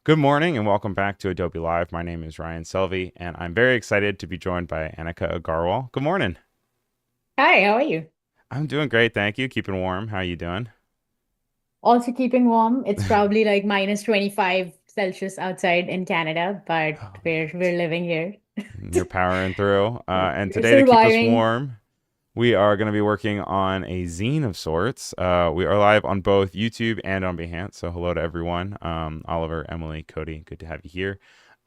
Good morning and welcome back to Adobe Live. My name is Ryan Selvey, and I'm very excited to be joined by Anika Aggarwal. Good morning. Hi, how are you? I'm doing great, thank you. Keeping warm. How you doing? Also keeping warm. It's probably like minus 25 Celsius outside in Canada, but Oh, we're living here. you're powering through. And We're today, to keep us surviving. warm, we are going to be working on a zine of sorts. We are live on both YouTube and on Behance. So, hello to everyone. Oliver, Emily, Cody, good to have you here.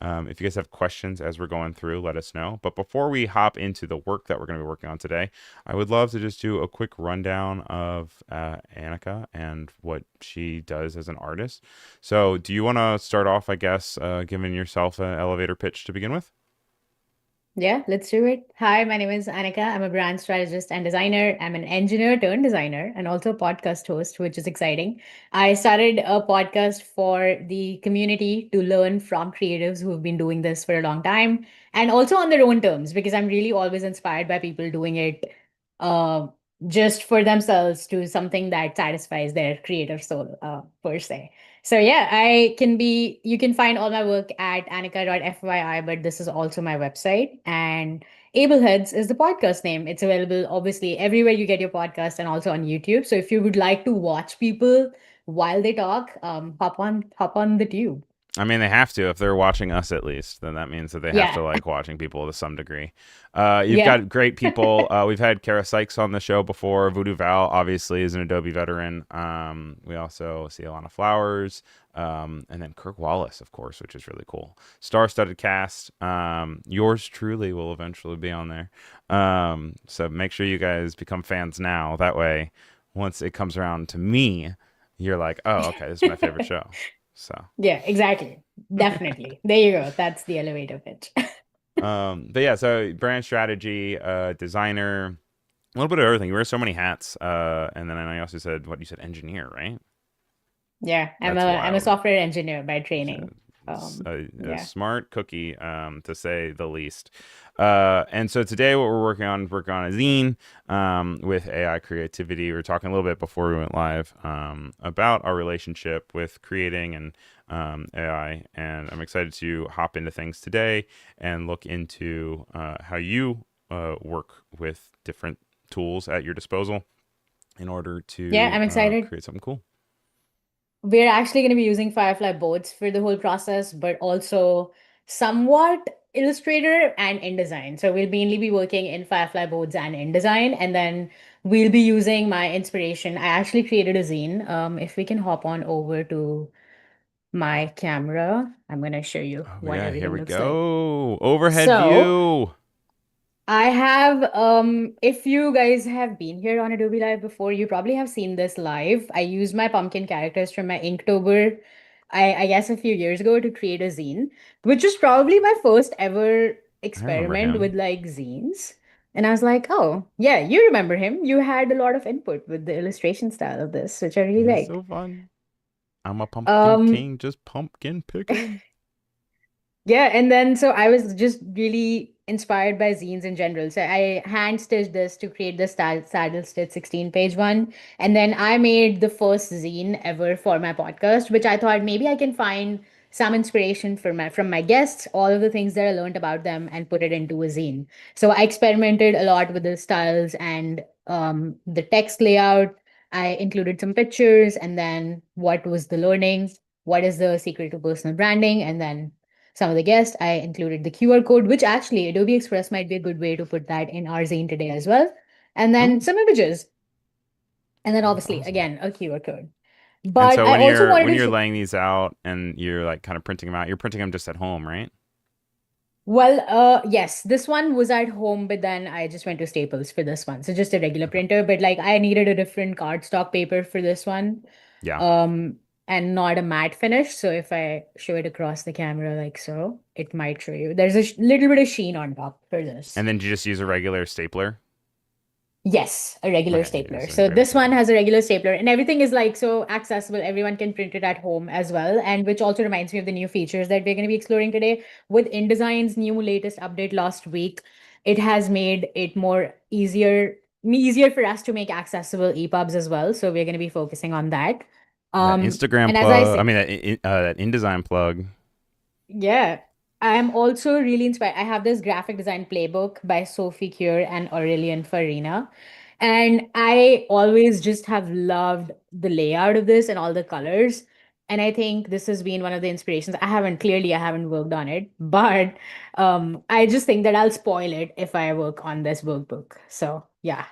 If you guys have questions as we're going through, let us know. But before we hop into the work that we're going to be working on today, I would love to just do a quick rundown of Anika and what she does as an artist. So, do you want to start off, I guess, giving yourself an elevator pitch to begin with? Yeah, let's do it. Hi, my name is Anika. I'm a brand strategist and designer. I'm an engineer turned designer and also a podcast host, which is exciting. I started a podcast for the community to learn from creatives who have been doing this for a long time and also on their own terms, because I'm really always inspired by people doing it uh, just for themselves to something that satisfies their creative soul, per se. So yeah, you can find all my work at anika.fyi, but this is also my website. And Ableheads is the podcast name. It's available obviously everywhere you get your podcast and also on YouTube. So if you would like to watch people while they talk, hop on the tube. I mean, they have to if they're watching us at least. Then that means that they have to Yeah. like watching people to some degree. You've Yeah. got great people. We've had Kara Sykes on the show before. Voodoo Val obviously is an Adobe veteran. We also see Alana Flowers, and then Kirk Wallace, of course, which is really cool. Star-studded cast. Yours truly will eventually be on there. So make sure you guys become fans now. That way, once it comes around to me, you're like, oh, okay, this is my favorite show. So. Yeah, exactly. Definitely. There you go. That's the elevator pitch. But yeah, so brand strategy, designer, a little bit of everything. You wear so many hats. And then I know you also said what you said, engineer, right? Yeah, I'm That's a wild. software engineer by So, training. a Yeah. smart cookie, to say the least. And so today, what working on a zine, with AI creativity. We were talking a little bit before we went live, about our relationship with creating and AI, and I'm excited to hop into things today and look into how you work with different tools at your disposal in order Yeah, to I'm excited. create something cool. We're actually going to be using Firefly Boards for the whole process, but also somewhat Illustrator and InDesign. So we'll mainly be working in Firefly Boards and InDesign, and then we'll be using my inspiration. I actually created a zine. If we can hop on over to my camera, I'm going to show you Oh what yeah, here everything we looks like. go. Overhead So view. I have, if you guys have been here on Adobe Live before, you probably have seen this live. I used my pumpkin characters from my Inktober, I guess a few years ago to create a zine, which was probably my first ever I remember experiment with him. like zines. And I was like, oh, yeah, you remember him. You had a lot of input with the illustration style of this, which I really He's like. so fun. I'm a pumpkin Um, king, just pumpkin picking. Yeah, and then so I was just really inspired by zines in general. So I hand stitched this to create the saddle stitch 16-page one. And then I made the first zine ever for my podcast, which I thought maybe I can find some inspiration from my guests, all of the things that I learned about them, and put it into a zine. So I experimented a lot with the styles and the text layout. I included some pictures and then what was the learning, what is the secret to personal branding, and then some of the guests. I included the QR code, which actually Adobe Express might be a good way to put that in our Zine today as well. And then Ooh, some images. And then that's obviously, awesome. again, a QR code. And But so I also wanted when to you're laying these out and you're like kind of printing them out, you're printing them just at home, right? well, yes, this one was at home, but then I just went to Staples for this one. So just a regular Okay. printer, but like I needed a different cardstock paper for this one. Yeah. Um, and not a matte finish. So if I show it across the camera like so, it might show you. There's a little bit of sheen on top for this. And then you just use a regular stapler. Yes, a regular Okay, you're stapler. just a So regular this one stapler. has a regular stapler and everything is like so accessible. Everyone can print it at home as well. And which also reminds me of the new features that we're going to be exploring today. With InDesign's new latest update last week, it has made it easier for us to make accessible EPUBs as well. So we're going to be focusing on that. That Um, Instagram and as I plug. I say, mean, that InDesign plug. yeah, I'm also really inspired. I have this graphic design playbook by Sophie Cure and Aurelian Farina. And I always just have loved the layout of this and all the colors. And I think this has been one of the inspirations. I haven't worked on it, but I just think that I'll spoil it if I work on this workbook. So yeah,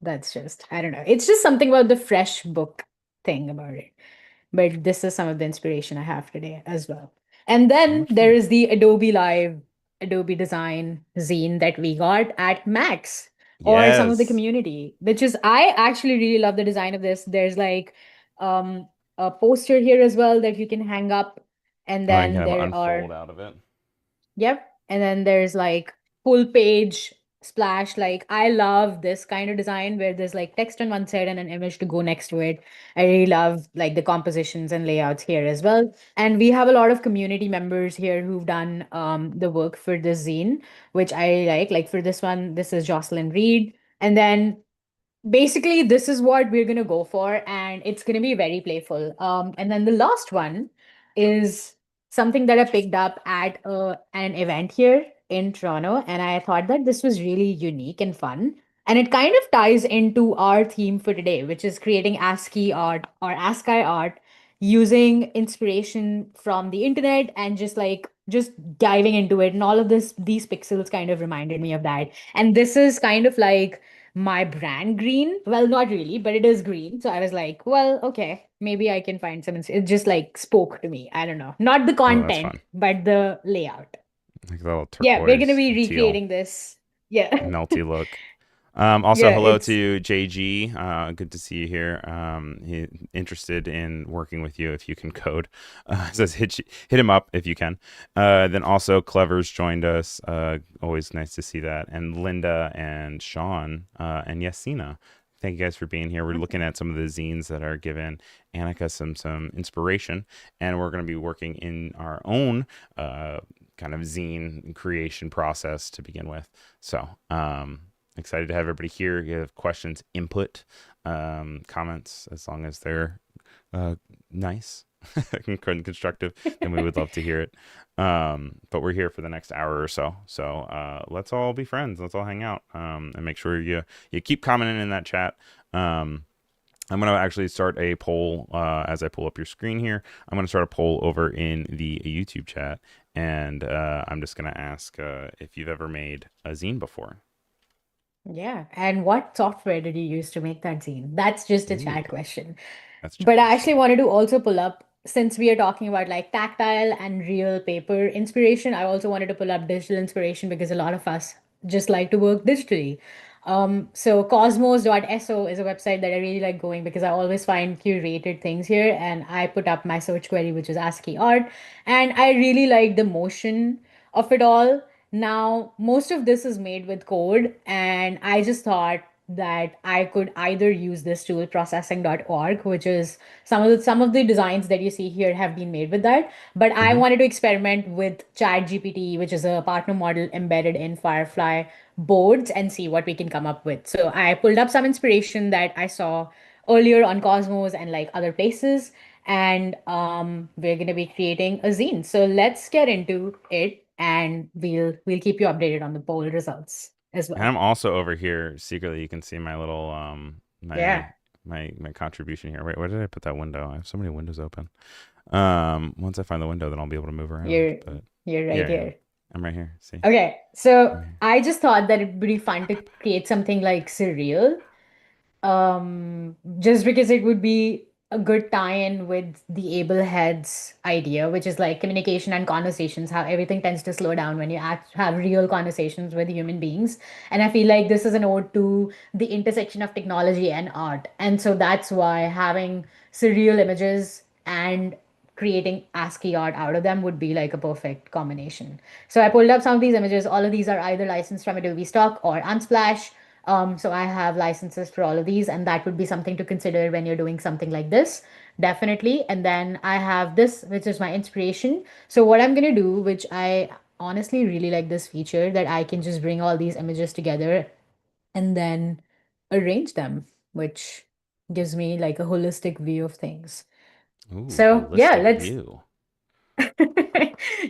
that's just, I don't know. It's just something about the fresh book thing about it. But this is some of the inspiration I have today as well. And So then much there fun. is the Adobe Live, Adobe Design zine that we got at Max or some of the Yes. community, which is, I actually really love the design of this. There's like um, a poster here as well that you can hang up. And Oh, you can then have an there unfold are, out of it. yep. And then there's like full page splash. Like I love this kind of design where there's like text on one side and an image to go next to it. I really love like the compositions and layouts here as well. And we have a lot of community members here who've done the work for this zine, which I like. Like for this one, this is Jocelyn Reed. And then basically this is what we're going to go for, and it's going to be very playful. And then the last one is something that I picked up at an event here in Toronto, and I thought that this was really unique and fun, and it kind of ties into our theme for today, which is creating ASCII art or ASCII art using inspiration from the internet and just diving into it. And all of these pixels kind of reminded me of that, and this is kind of like my brand green. Well, not really, but it is green. So I was like, well, okay, maybe I can find some. It just like spoke to me. I don't know. Not the Oh, that's content, fun. but the layout. Like a little Yeah, we're going to turquoise be teal, recreating this. Yeah. melty look. Also, Yeah, hello it's, to JG. Good to see you here. Interested in working with you if you can code. Says hit him up if you can. Then also Clever's joined us. Always nice to see that. And Linda and Sean and Yasina. Thank you guys for being here. We're looking at some of the zines that are giving Anika some inspiration, and we're going to be working in our own kind of zine creation process to begin with. So, excited to have everybody here. You have questions, input, comments, as long as they're nice and constructive, then we would love to hear it. But we're here for the next hour or so. So let's all be friends. Let's all hang out and make sure you keep commenting in that chat. I'm going to actually start a poll as I pull up your screen here. I'm going to start a poll over in the YouTube chat. And I'm just going to ask if you've ever made a zine before. yeah. And what software did you use to make that zine? That's just a Ooh, chat question. that's a trick But I actually question. wanted to also pull up, since we are talking about like tactile and real paper inspiration, I also wanted to pull up digital inspiration because a lot of us just like to work digitally. So cosmos.so is a website that I really like going because I always find curated things here. And I put up my search query, which is ASCII art. And I really like the motion of it all. Now, most of this is made with code, and I just thought that I could either use this tool processing.org, which is some of the designs that you see here have been made with that, but I Mm-hmm. wanted to experiment with ChatGPT, which is a partner model embedded in Firefly boards, and see what we can come up with. So I pulled up some inspiration that I saw earlier on Cosmos and like other places, and we're going to be creating a zine. So let's get into it, and we'll keep you updated on the poll results as And well. I'm also over here secretly. You can see my little Yeah, my contribution here. Wait, where did I put that window? I have so many windows open. Once I find the window, then I'll be able to move around. you're But you're right yeah, here. I'm right here. See, Okay, so I'm here. I just thought that it'd be fun to create something like surreal, just because it would be a good tie-in with the able heads idea, which is like communication and conversations, how everything tends to slow down when you have real conversations with human beings. And I feel like this is an ode to the intersection of technology and art, and so that's why having surreal images and creating ASCII art out of them would be like a perfect combination. So I pulled up some of these images. All of these are either licensed from Adobe Stock or Unsplash. So I have licenses for all of these, and that would be something to consider when you're doing something like this, definitely. And then I have this, which is my inspiration. So what I'm gonna do, which I honestly really like this feature, that I can just bring all these images together and then arrange them, which gives me like a holistic view of things. Ooh, So yeah, holistic let's view.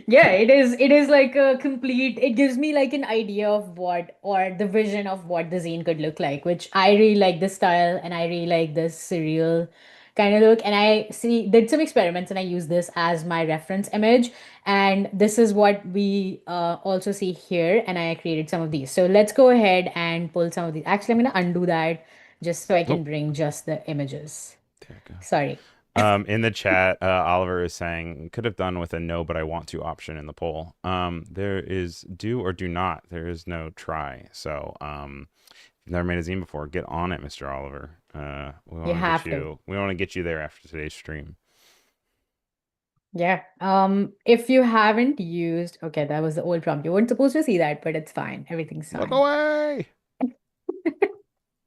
yeah, it is like a complete, it gives me like an idea of what, or the vision of what the zine could look like, which I really like this style, and I really like this surreal kind of look. And I see did some experiments, and I use this as my reference image, and this is what we also see here, and I created some of these. So let's go ahead and pull some of these. Actually, I'm going to undo that just so I Oh, can bring just the images. there we go. Sorry. In the chat, Oliver is saying could have done with a no, but I want to option in the poll. There is do or do not. There is no try. So, if you've never made a zine before, get on it, Mr. Oliver. We You want to get have to. you. We want to get you there after today's stream. Yeah. If you haven't used, okay, that was the old prompt. You weren't supposed to see that, but it's fine. Everything's Look fine. away.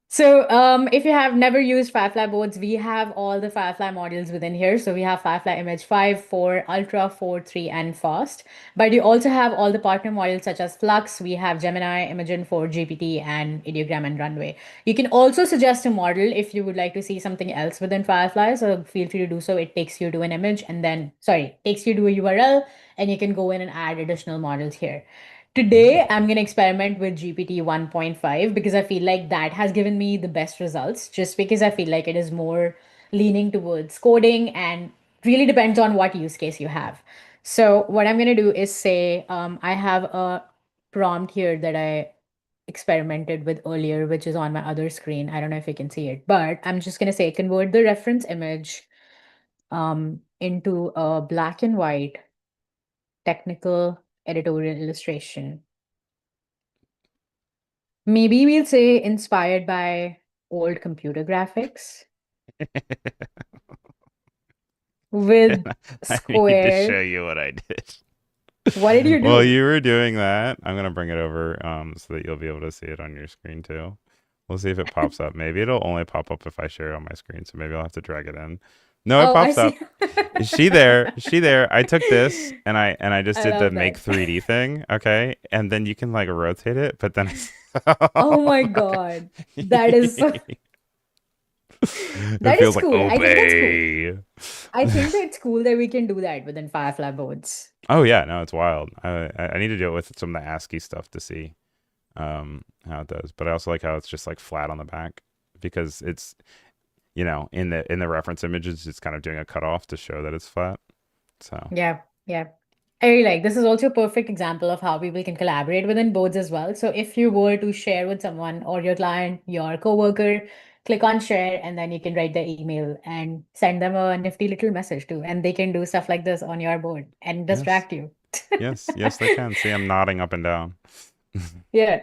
So, if you have never used Firefly boards, we have all the Firefly modules within here. So we have Firefly Image 5, 4, Ultra, 4, 3, and Fast. But you also have all the partner modules such as Flux. We have Gemini, Imagen 4, GPT, and Ideogram and Runway. You can also suggest a model if you would like to see something else within Firefly. So feel free to do so. It takes you to an image, and then, sorry, takes you to a URL, and you can go in and add additional models here. Ooh. Today, I'm going to experiment with GPT 1.5 because I feel like that has given me the best results, just because I feel like it is more leaning towards coding and really depends on what use case you have. So, what I'm going to do is say I have a prompt here that I experimented with earlier, which is on my other screen. I don't know if you can see it, but I'm just going to say convert the reference image into a black and white technical editorial illustration. Maybe we'll say inspired by old computer graphics with I need to square. show you what I did. What did you While do? you were doing that, I'm gonna bring it over so that you'll be able to see it on your screen too. We'll see if it pops up. Maybe it'll only pop up if I share it on my screen, so maybe I'll have to drag it in. No, it Oh, I pops see. up. Is she there? Is she there? I took this and I just I did the love make that. 3D thing, okay? And then you can like rotate it, but then it's Oh my God. That is so, it that is feels like cool. I think that's cool. obey. I think that it's cool that we can do that within Firefly boards. Oh yeah, no, it's wild. I need to do it with some of the ASCII stuff to see how it does. But I also like how it's just like flat on the back because it's in the reference images it's kind of doing a cutoff to show that it's flat. So Yeah, yeah. I really like this is also a perfect example of how people can collaborate within boards as well. So if you were to share with someone or your client, your coworker, click on share and then you can write their email and send them a nifty little message too. And they can do stuff like this on your board and yes, distract you. yes, they can. See, I'm nodding up and down. Yeah.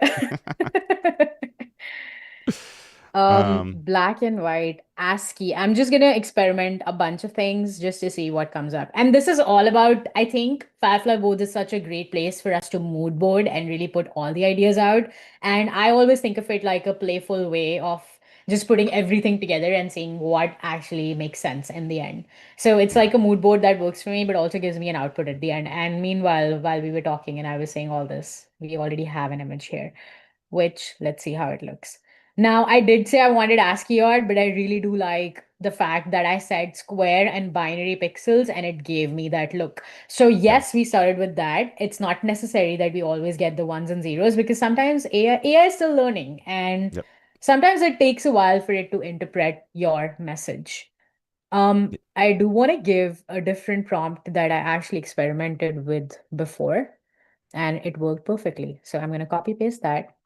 um, Black and white, ASCII. I'm just gonna experiment a bunch of things just to see what comes up. And this is all about, I think Firefly Boards is such a great place for us to mood board and really put all the ideas out. And I always think of it like a playful way of just putting everything together and seeing what actually makes sense in the end. So it's yeah, like a mood board that works for me, but also gives me an output at the end. And meanwhile, while we were talking and I was saying all this, we already have an image here, which let's see how it looks. Now, I did say I wanted ASCII art, but I really do like the fact that I said square and binary pixels and it gave me that look. So, yeah, yes, we started with that. It's not necessary that we always get the ones and zeros because sometimes AI is still learning and yep. sometimes it takes a while for it to interpret your message. Y- I do want to give a different prompt that I actually experimented with before and it worked perfectly. So, I'm going to copy paste that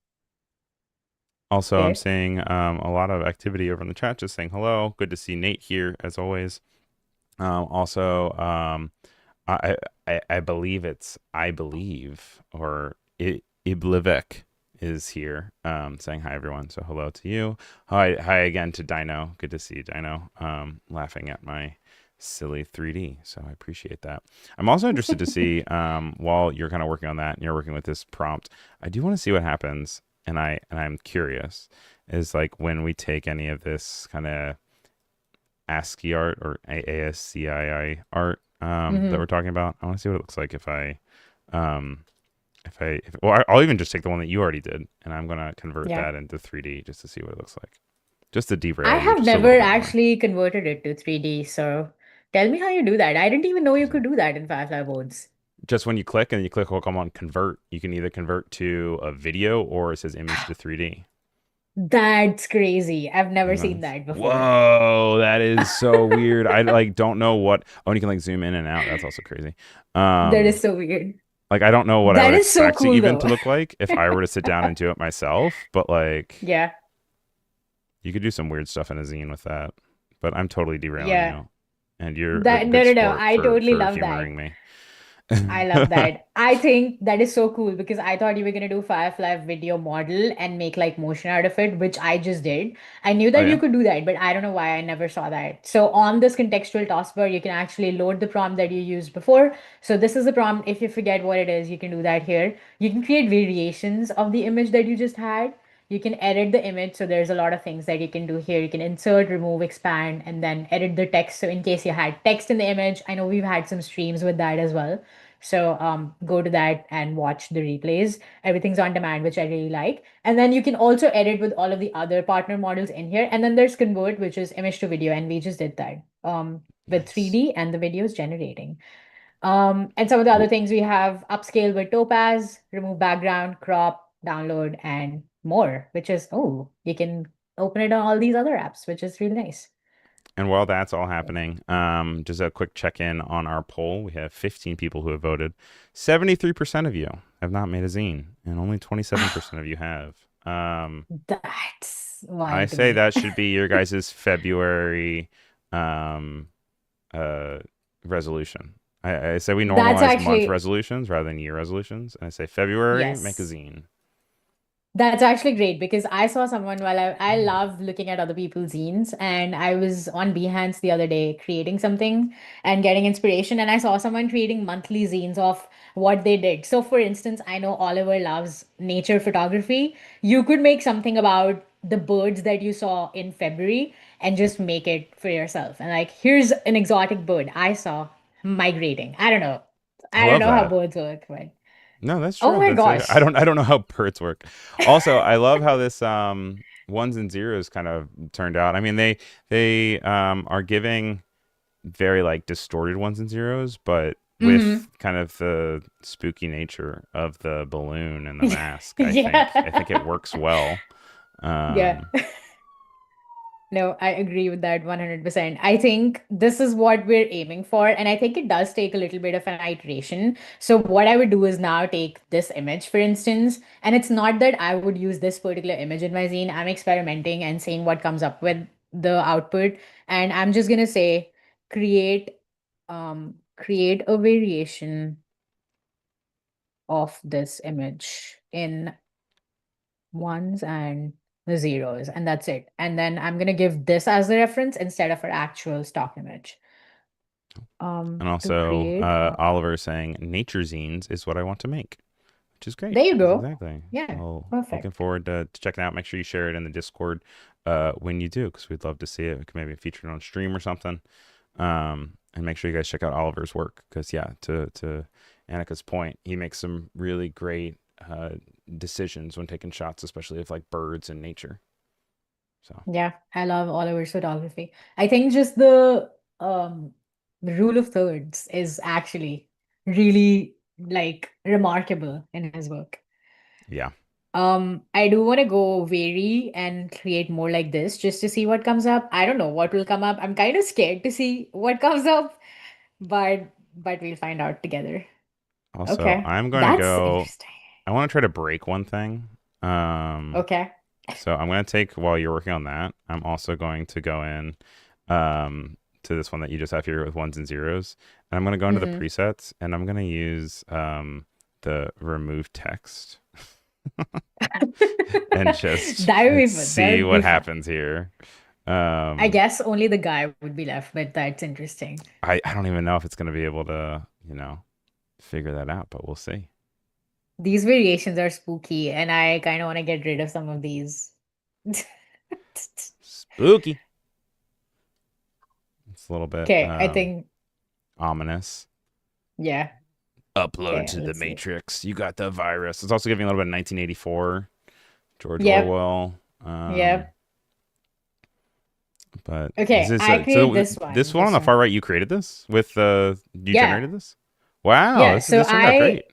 Also, I'm here. seeing a lot of activity over in the chat, just saying hello. Good to see Nate here as always. Also, I, I believe it's I believe or Iblivek is here saying hi everyone. So hello to you. Hi again to Dino. Good to see you, Dino. Laughing at my silly 3D. So I appreciate that. I'm also interested to see while you're kind of working on that and you're working with this prompt, I do want to see what happens and I'm curious is like when we take any of this kind of ASCII art or ASCII art that we're Mhm. talking about. I want to see what it looks like um, well, I'll even just take the one that you already did, and I'm gonna convert Yeah. that into 3D just to see what it looks like, just to I derail you have just a little never bit more. actually converted it to 3D, so Tell me how you do that. I didn't even know you could do that in Firefly Boards. Just when you click and you click, will come on convert. You can either convert to a video or it says image to 3D. That's crazy. I've never seen Nice. that before. Whoa, that is so weird. I like don't know what. Oh, and you can like zoom in and out. That's also crazy. That Um, is so weird. like I don't know what I That would is so expect to cool even though. to look like if I were to sit down and do it myself. But like Yeah. you could do some weird stuff in a zine with that. But I'm totally derailing Yeah. you, and you're a That good no, no, no. sport I totally for love that. humoring me. I love that. I think that is so cool because I thought you were gonna do Firefly video model and make like motion out of it, which I just did. I knew Oh that you yeah, could do that, but I don't know why I never saw that. So on this contextual taskbar, you can actually load the prompt that you used before. So this is the prompt. If you forget what it is, you can do that here. You can create variations of the image that you just had. You can edit the image. So there's a lot of things that you can do here. You can insert, remove, expand, and then edit the text. So in case you had text in the image, I know we've had some streams with that as well. So go to that and watch the replays. Everything's on demand, which I really like. And then you can also edit with all of the other partner models in here. And then there's convert, which is image to video, and we just did that with nice. 3D and the video is generating. And some of the other Cool. things we have upscale with Topaz, remove background, crop, download, and more, which is, oh, you can open it on all these other apps, which is really nice. And while that's all happening, just a quick check in on our poll. We have 15 people who have voted. 73% of you have not made a zine, and only 27% of you have. That's I wild to say me. that should be your guys' February um, uh, resolution. I say we That's normalize month actually, resolutions rather than year resolutions. And I say February, make a yes. zine. That's actually great because I saw someone while I love looking at other people's zines, and I was on Behance the other day creating something and getting inspiration, and I saw someone creating monthly zines of what they did. So for instance, I know Oliver loves nature photography. You could make something about the birds that you saw in February and just make it for yourself. And like, here's an exotic bird I saw migrating. I don't know. I I don't love know how that. birds work, but No, that's oh true. my That's gosh. I don't know how birds work. Also, I love how this ones and zeros kind of turned out. I mean, they are giving very like distorted ones and zeros, but with Hmm. kind of the spooky nature of the balloon and the mask, I think it Yeah. works well. Yeah. Um, No, I agree with that 100%. I think this is what we're aiming for. And I think it does take a little bit of an iteration. So, what I would do is now take this image, for instance, and it's not that I would use this particular image in my zine. I'm experimenting and seeing what comes up with the output. And I'm just going to say, create, create a variation of this image in ones and the zeros, and that's it. And then I'm gonna give this as the reference instead of our actual stock image. and To also, create. Oliver is saying nature zines is what I want to make, which is great. There you That's go. exactly. Yeah, So looking perfect. forward to checking out. Make sure you share it in the Discord when you do, because we'd love to see it. We can maybe feature it on stream or something. And make sure you guys check out Oliver's work, because yeah, to Anika's point, he makes some really great decisions when taking shots, especially of like birds and nature. So Yeah, I love Oliver's photography. I think just the rule of thirds is actually really like remarkable in his work. yeah. I do want to go vary and create more like this just to see what comes up. I don't know what will come up. I'm kind of scared to see what comes up, but we'll find out together. Also, Okay. I'm going to That's go. interesting. I want to try to break one thing. Um, Okay. so I'm going to take while you're working on that. I'm also going to go in to this one that you just have here with ones and zeros, and I'm going to go into the Hmm. presets, and I'm going to use the remove text and just That would be fun. That see would what be fun. happens here. I Um, guess only the guy would be left, but that's interesting. I don't even know if it's going to be able to, figure that out, but we'll see. These variations are spooky, and I kind of want to get rid of some of these. Spooky. It's a little bit Okay, I think, ominous. yeah. Upload Okay, to the let's see. Matrix. You got the virus. It's also giving a little bit of 1984, George Yep, Orwell. yep. But this Okay, is I create so this this one. one on This the one. far right. You created this with you Yeah. generated this. Wow, Yeah. this So this turned out great.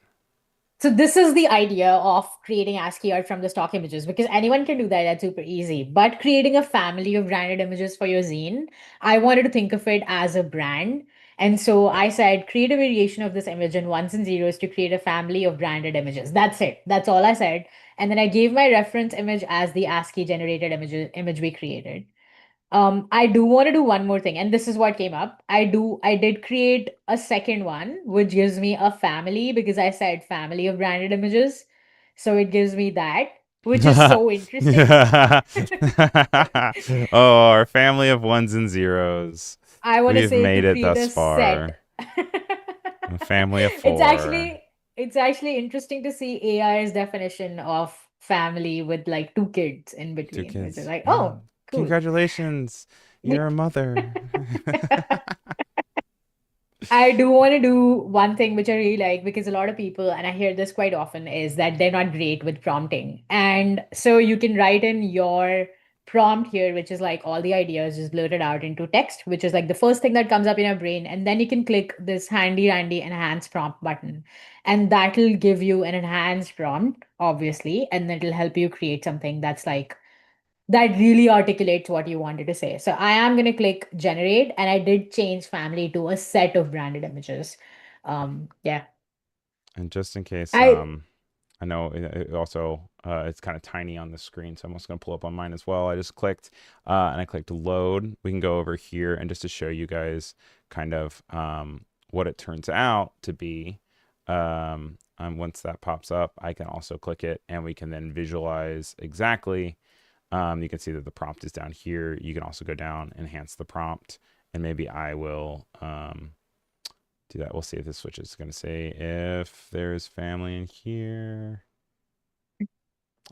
this is the idea of creating ASCII art from the stock images because anyone can do that. That's super easy. But creating a family of branded images for your zine, I wanted to think of it as a brand. And so I said, create a variation of this image in ones and zeros to create a family of branded images. That's it. That's all I said. And then I gave my reference image as the ASCII generated image we created. I do want to do one more thing, and this is what came up. I did create a second one, which gives me a family because I said family of branded images. So it gives me that, which is so interesting. Oh, our family of ones and zeros. I want to We've say to made it create thus a set. far. A family of It's four. actually it's actually interesting to see AI's definition of family with like two kids in Two between, which is kids. like, Yeah. oh, cool. Congratulations. You're a mother. I do want to do one thing which I really like because a lot of people, and I hear this quite often, is that they're not great with prompting. And so you can write in your prompt here, which is like all the ideas just blurted out into text, which is like the first thing that comes up in your brain. And then you can click this handy dandy enhance prompt button. And that'll give you an enhanced prompt, obviously, and it'll help you create something that's like that really articulates what you wanted to say. So I am going to click generate and I did change family to a set of branded images. Yeah. And just in case, I I know it also it's kind of tiny on the screen, so I'm also going to pull up on mine as well. I just clicked and I clicked load. We can go over here and just to show you guys kind of what it turns out to be. Once that pops up, I can also click it and we can then visualize exactly. You can see that the prompt is down here. You can also go down, enhance the prompt, and maybe I will do that. We'll see if this switch is going to say if there's family in here.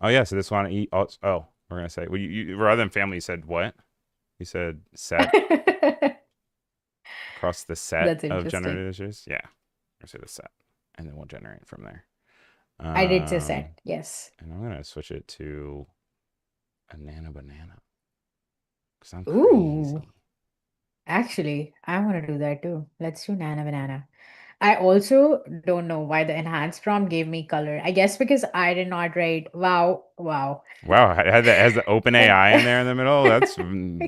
Oh yeah, so this one. Oh, we're gonna say. Well, rather than family, you said what? You said set across the set That's of interesting. generated issues. Yeah, or say the set, and then we'll generate from there. I did say Um, set. Yes. and I'm gonna switch it to a nano banana because I'm Ooh. crazy. Actually, I want to do that too. Let's do Nana Banana. I also don't know why the enhanced prompt gave me color. I guess because I did not write wow, wow. Wow, has the open And AI in there in the middle. That's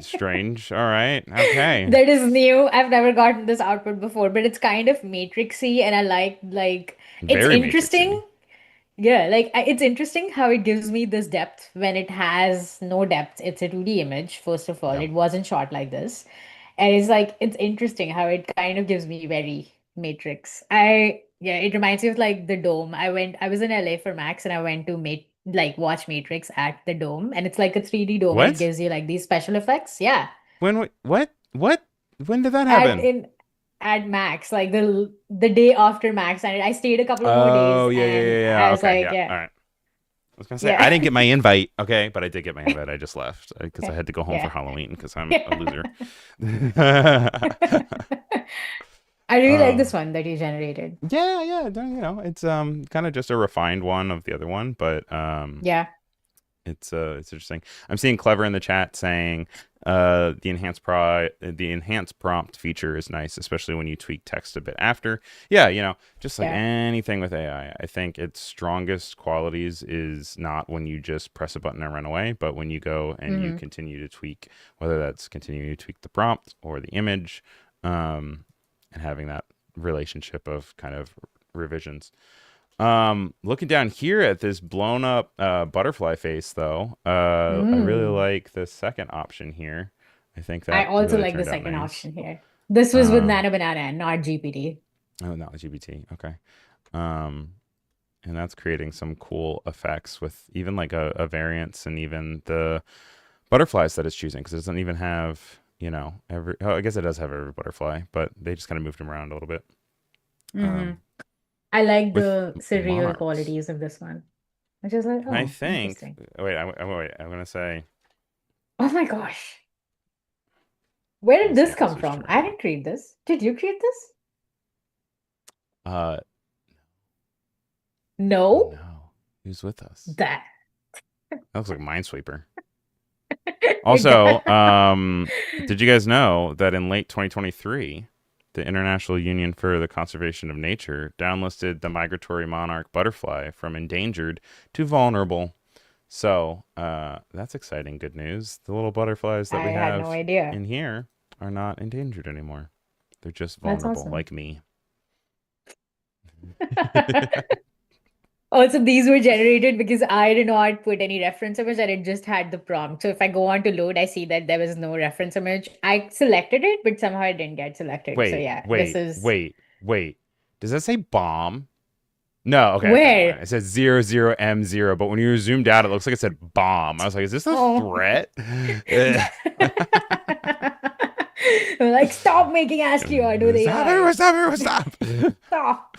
strange. All right, okay, that is new. I've never gotten this output before, but it's kind of matrixy and I like it's very matrixy. interesting. Yeah, like it's interesting how it gives me this depth when it has no depth. It's a 2D image, first of all. Yep. It wasn't shot like this. And it's like it's interesting how it kind of gives me very Matrix. Yeah, it reminds me of like the Dome. I was in LA for Max and I went to watch Matrix at the Dome and it's like a 3D dome and it What? gives you like these special effects. Yeah. What? When did that At happen? in at Max, like the day after Max, and I stayed a couple of more days Oh yeah, yeah, and yeah, I yeah. was Okay, like, yeah. yeah, All right. I was gonna say I yeah. didn't get my invite. Okay, but I did get my invite. I just left because I had to go home for Yeah. Halloween because I'm a Yeah. loser. I really like uh, this one that you generated. yeah, yeah. It's kind of just a refined one of the other one, but Yeah. it's interesting. I'm seeing Clever in the chat saying the enhanced prompt feature is nice, especially when you tweak text a bit after. Yeah, just like Yeah. anything with AI, I think its strongest qualities is not when you just press a button and run away, but when you go and you Hmm. continue to tweak, whether that's continuing to tweak the prompt or the image, and having that relationship of kind of revisions. Looking down here at this blown up butterfly face though, I really Mm. like the second option here. I think I that also really like the turned out second nice. option here. This was with Um, Nano Banana and not GPT. oh, not GBT. Okay. Um, and that's creating some cool effects with even like a variance and even the butterflies that it's choosing because it doesn't even have every. Oh, I guess it does have every butterfly, but they just kind of moved them around a little bit. Hmm. Um, I like with the surreal monarchs. qualities of this one, which is like, And I oh, think, interesting. wait, I'm gonna say, Oh my gosh. Where let me did see this if this come is from? I true. didn't create this. Did you create this? Uh, oh No? no, who's with us? That. That looks like Minesweeper. It Also, does. did you guys know that in late 2023, the International Union for the Conservation of Nature downlisted the migratory monarch butterfly from endangered to vulnerable? So, that's exciting good news. The little butterflies that I we had no have idea. in here are not endangered anymore. They're just That's vulnerable, awesome. like me. Also, these were generated because I did not put any reference image and it just had the prompt. So if I go on to load, I see that there was no reference image. I selected it, but somehow it didn't get selected. So Wait, yeah, this wait, is wait, wait. Does that say bomb? No, okay, never mind. where. It says 00M0, but when you zoomed out, it looks like it said bomb. I was like, is this a Oh. threat? Eh. Like, stop making ASCII art with Stop AI. everyone, stop everyone, stop. Stop.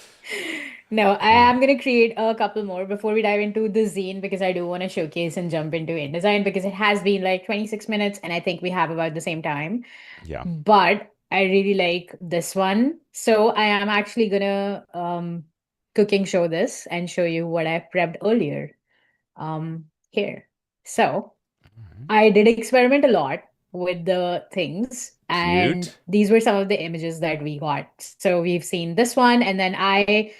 No, I Uh, am going to create a couple more before we dive into the zine because I do want to showcase and jump into InDesign because it has been like 26 minutes and I think we have about the same time. yeah. But I really like this one. So I am actually gonna cooking show this and show you what I prepped earlier here. So I did experiment a lot with the things, and Cute. these were some of the images that we got. So we've seen this one, and then I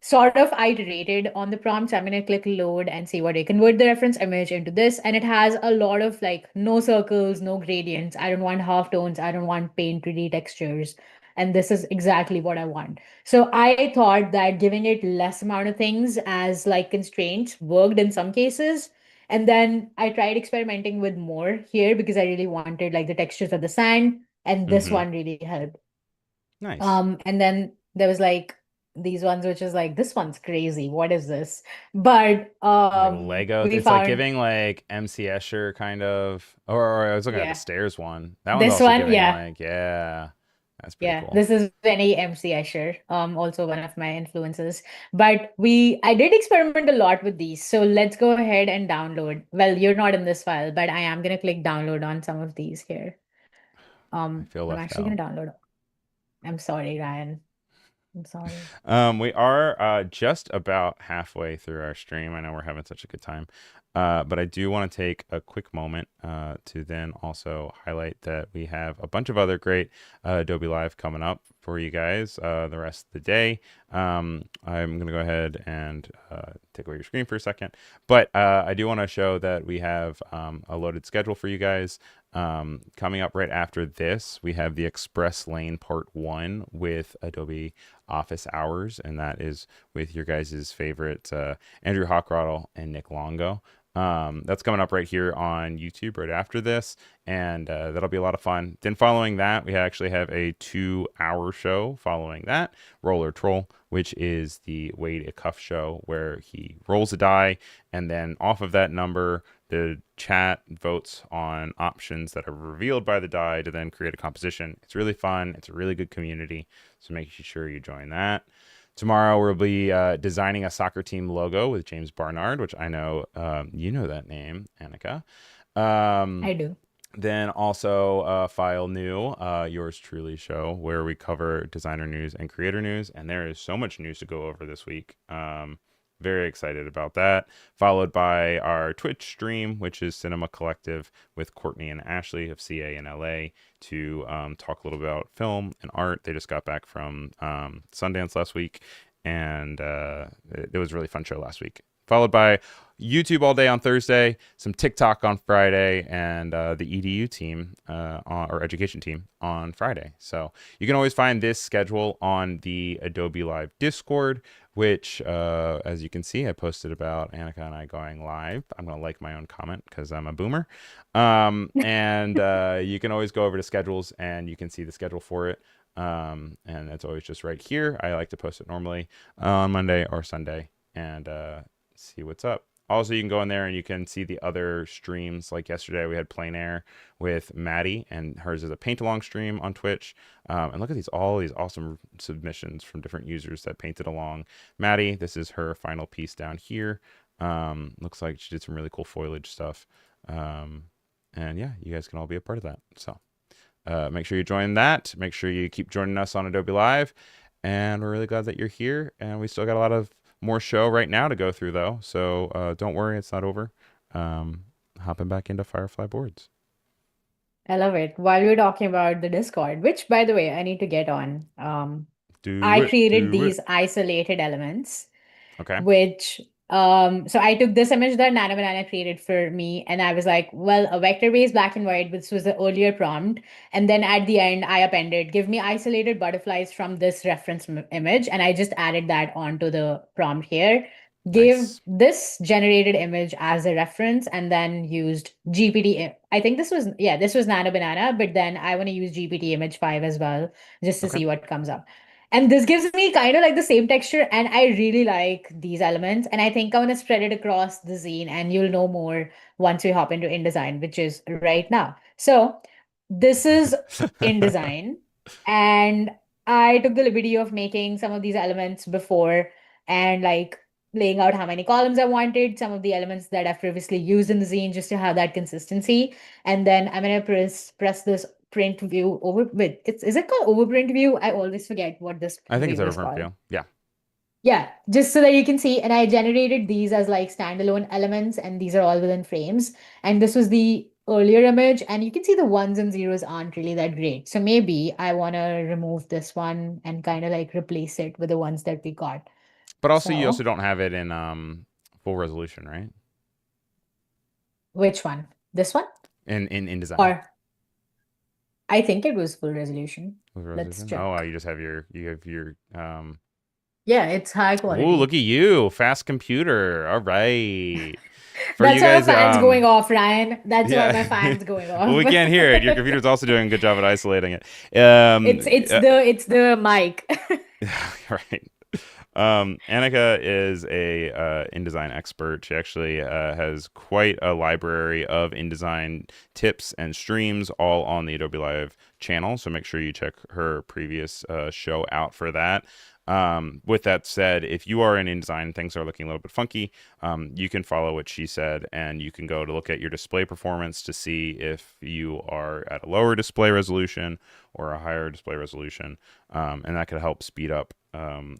sort of iterated on the prompt. So I'm going to click load and see what I convert the reference image into this. And it has a lot of like no circles, no gradients. I don't want half tones. I don't want paint 3D textures. And this is exactly what I want. So I thought that giving it less amount of things as like constraints worked in some cases. And then I tried experimenting with more here because I really wanted like the textures of the sand. And this Mm-hmm. one really helped. Nice. And then there was like these ones which is like this one's crazy. What is this? But Like Lego. we It's like found giving like MC Escher kind of, or I was looking at the yeah. stairs one. That one's This also one, giving yeah. like, yeah, that's pretty Yeah, cool. this is any MC Escher, also one of my influences. But I did experiment a lot with these. So let's go ahead and download. Well, you're not in this file, but I am gonna click download on some of these here. I feel I'm left actually out. gonna download. I'm sorry, Ryan. I'm sorry. We are just about halfway through our stream. I know we're having such a good time. But I do want to take a quick moment to then also highlight that we have a bunch of other great Adobe Live coming up for you guys the rest of the day. I'm going to go ahead and take away your screen for a second. But I do want to show that we have a loaded schedule for you guys. Coming up right after this, we have the Express Lane Part 1 with Adobe Office Hours, and that is with your guys' favorite Andrew Hockrottle and Nick Longo. That's coming up right here on YouTube right after this, and that'll be a lot of fun. Then following that, we actually have a 2-hour show following that, Roller Troll, which is the Wade a Cuff show where he rolls a die, and then off of that number, the chat votes on options that are revealed by the die to then create a composition. It's really fun. It's a really good community, so make sure you join that. Tomorrow we'll be designing a soccer team logo with James Barnard, which I know you know that name, Anika. Um, I do. then also file new, yours truly show where we cover designer news and creator news, and there is so much news to go over this week. Very excited about that. Followed by our Twitch stream, which is Cinema Collective with Courtney and Ashley of CA in LA to talk a little about film and art. They just got back from Sundance last week, and it was a really fun show last week. Followed by YouTube all day on Thursday, some TikTok on Friday, and the EDU team or education team on Friday. So you can always find this schedule on the Adobe Live Discord, which, as you can see, I posted about Anika and I going live. I'm going to like my own comment because I'm a boomer. And you can always go over to schedules and you can see the schedule for it. And it's always just right here. I like to post it normally on Monday or Sunday and see what's up. Also, you can go in there and you can see the other streams. Like yesterday, we had Plain Air with Maddie, and hers is a paint along stream on Twitch. And look at all these awesome submissions from different users that painted along. Maddie, this is her final piece down here. Looks like she did some really cool foliage stuff. And yeah, you guys can all be a part of that. So make sure you join that. Make sure you keep joining us on Adobe Live. And we're really glad that you're here. And we still got a lot of more show right now to go through though, so don't worry, it's not over. hopping back into Firefly Boards. I love it. While we are talking about the Discord, which by the way, I need to get on. Do I it, created do it. these isolated elements Okay. which so I took this image that Nana Banana created for me, and I was like, well, a vector-based black and white, which was the earlier prompt, and then at the end I appended, give me isolated butterflies from this reference image, and I just added that onto the prompt here. Give Nice. this generated image as a reference, and then used GPT. I think this was Nana Banana, but then I want to use GPT image 5 as well, just to Okay. see what comes up. And this gives me kind of like the same texture, and I really like these elements. And I think I'm gonna spread it across the zine, and you'll know more once we hop into InDesign, which is right now. So this is InDesign, and I took the liberty of making some of these elements before and like laying out how many columns I wanted, some of the elements that I've previously used in the zine just to have that consistency. And then I'm gonna press this print view over with it's is it called overprint view? I always forget what this I think it's view over is front called. view. Yeah. Yeah, just so that you can see. And I generated these as like standalone elements, and these are all within frames. And this was the earlier image, and you can see the ones and zeros aren't really that great. So maybe I want to remove this one and kind of like replace it with the ones that we got. But also, you also So don't have it in full resolution, right? which one? This one? In InDesign. Or I think it was full resolution. Full Let's resolution. Oh, wow, check. you just have your. Yeah, it's high Ooh, look quality. at you, fast computer. All right. For you That's why my guys, fan's going off, Ryan. That's why yeah. my fan's going Well, off. we can't hear it. Your computer's also doing a good job at isolating it. It's the mic. Right. Anika is a InDesign expert. She actually has quite a library of InDesign tips and streams all on the Adobe Live channel. So make sure you check her previous show out for that. With that said, if you are in InDesign, things are looking a little bit funky. You can follow what she said, and you can go to look at your display performance to see if you are at a lower display resolution or a higher display resolution, and that could help speed up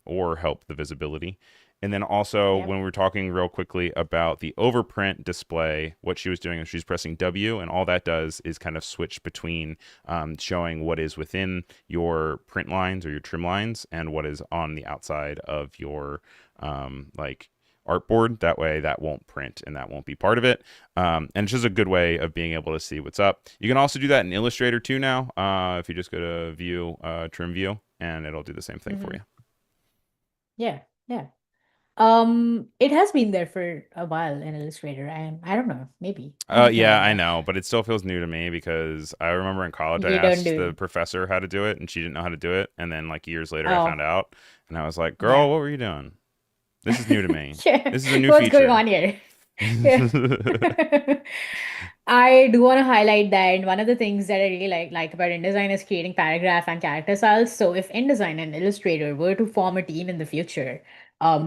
or help the visibility. And then also, Yep. when we're talking real quickly about the overprint display, what she was doing is she's pressing W, and all that does is kind of switch between showing what is within your print lines or your trim lines and what is on the outside of your like artboard. That way, that won't print and that won't be part of it. And it's just a good way of being able to see what's up. You can also do that in Illustrator too now. If you just go to View, Trim View, and it'll do the same thing for Hmm. you. Yeah, yeah. It has been there for a while in Illustrator. I don't know, maybe. I have no Yeah, I idea. know, but it still feels new to me because I remember in college I You don't asked do the it. professor how to do it and she didn't know how to do it. And then like years later I found Oh, out and I was like, yeah. girl, what were you doing? This is new to me. Yeah. This is a new What's going feature. on here? Yeah. I do want to highlight that one of the things that I really like about InDesign is creating paragraph and character styles. So if InDesign and Illustrator were to form a team in the future,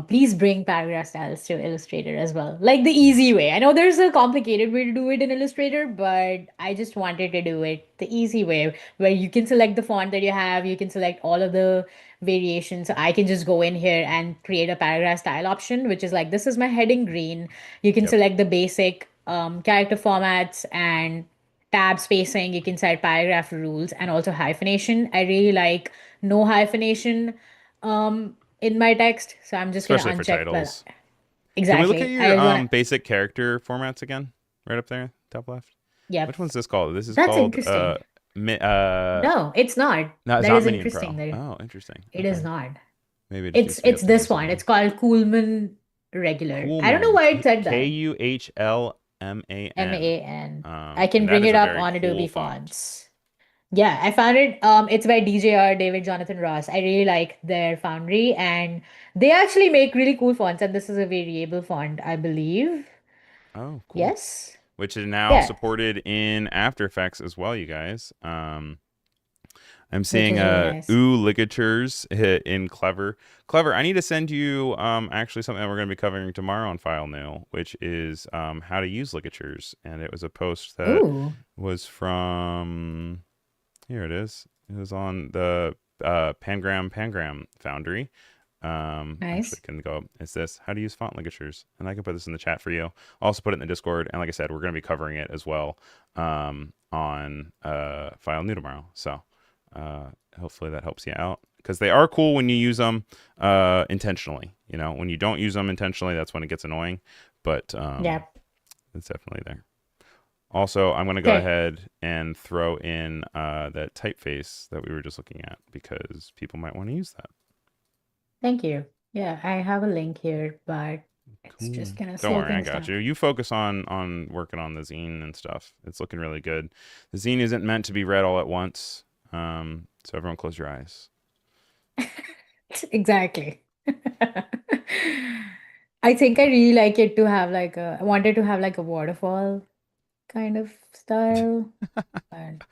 please bring paragraph styles to Illustrator as well. Like the easy Yes. way. I know there's a complicated way to do it in Illustrator, but I just wanted to do it the easy way where you can select the font that you have, you can select all of the variations. So I can just go in here and create a paragraph style option, which is like, this is my heading green. You can Yep. select the basic character formats and tab spacing. You can set paragraph rules and also hyphenation. I really like no hyphenation in my text. So I'm just going to Especially for uncheck. Well, titles. Can we look at exactly. your I want to, basic character formats again? Right up there, top left. yep. Which one's this called? This is That's called interesting. mi- uh No, it's not. no, it's That not is Mini and interesting. Pro. That Oh, interesting. it is Okay. not. Maybe it just needs to be It's updated this one. somewhere. It's called Coolman Regular. I don't know Coolman. why it said that. Kuhlman. MAN. I And can that bring is it a up very on cool Adobe font. Fonts. Yeah, I found it. It's by DJR, David Jonathan Ross. I really like their foundry, and they actually make really cool fonts. And this is a variable font, I believe. Oh, cool. Yes. Which is now Yeah, supported in After Effects as well, you guys. I'm which seeing is really nice. ooh ligatures in Clever. Clever, I need to send you actually something that we're going to be covering tomorrow on File New, which is how to use ligatures. And it was a post that Ooh. was from here it is. It was on the Pangram Foundry. Actually Nice. can go, is this how to use font ligatures? And I can put this in the chat for you. I'll also put it in the Discord. And like I said, we're going to be covering it as well on File New tomorrow. So hopefully that helps you out. Because they are cool when you use them intentionally. You know, when you don't use them intentionally, that's when it gets annoying. But Yeah. it's definitely there. Also, I'm going to go Okay. ahead and throw in that typeface that we were just looking at because people might want to use that. Thank you. Yeah, I have a link here, but it's Cool. just gonna Don't slow worry, I things got down. you. You focus on working on the zine and stuff. It's looking really good. The zine isn't meant to be read all at once. So everyone close your eyes. Exactly. I think I really like it to have like I wanted to have like a waterfall kind of style, but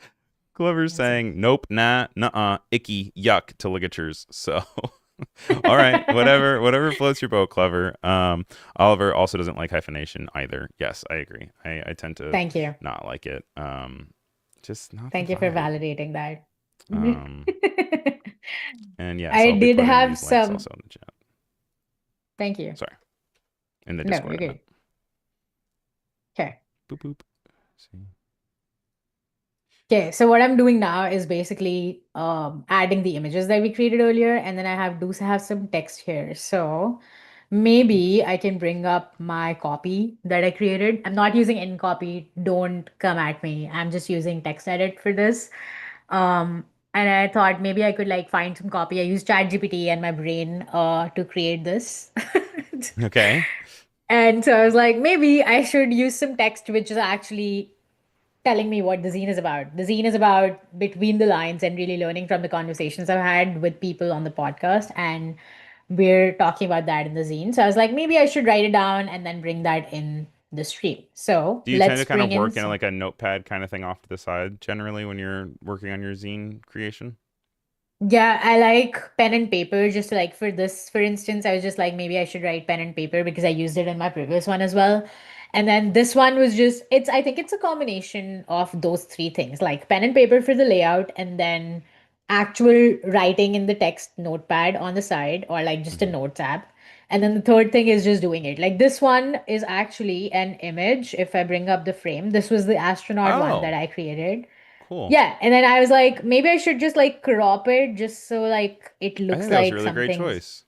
Glover's that's saying nope, nah, nuh-uh, icky, yuck to ligatures. So all right, whatever floats your boat, Clever. Oliver also doesn't like hyphenation either. Yes, I agree. I tend to Thank you. not like it. Just not the Thank you for vibe. validating that. Um, and yes, I I'll be did putting have these links some. also in the chat. Thank you. Sorry, in the No, Discord, you're I meant. good. Okay. Boop boop. See. Okay, so what I'm doing now is basically adding the images that we created earlier, and then I have some text here. So Oops. maybe I can bring up my copy that I created. I'm not using InCopy. Don't come at me. I'm just using TextEdit for this. Um, and I thought maybe I could like find some copy. I used ChatGPT and my brain to create this. Okay. And so I was like, maybe I should use some text which is actually telling me what the zine is about. The zine is about between the lines and really learning from the conversations I've had with people on the podcast. And we're talking about that in the zine. So I was like, maybe I should write it down and then bring that in the stream. So Do you tend let's to kind of bring in work in some. like a notepad kind of thing off to the side generally when you're working on your zine creation? Yeah, I like pen and paper just to like for this, for instance, I was just like, maybe I should write pen and paper because I used it in my previous one as well. And then this one was just, I think it's a combination of those three things, like pen and paper for the layout and then actual writing in the text notepad on the side or like just a Hmm. notes app. And then the third thing is just doing it. Like this one is actually an image. If I bring up the frame, this was the astronaut one that Oh, I created. cool. Yeah, and then I was like, maybe I should just like crop it just so like it I think looks that was a like really great something's choice.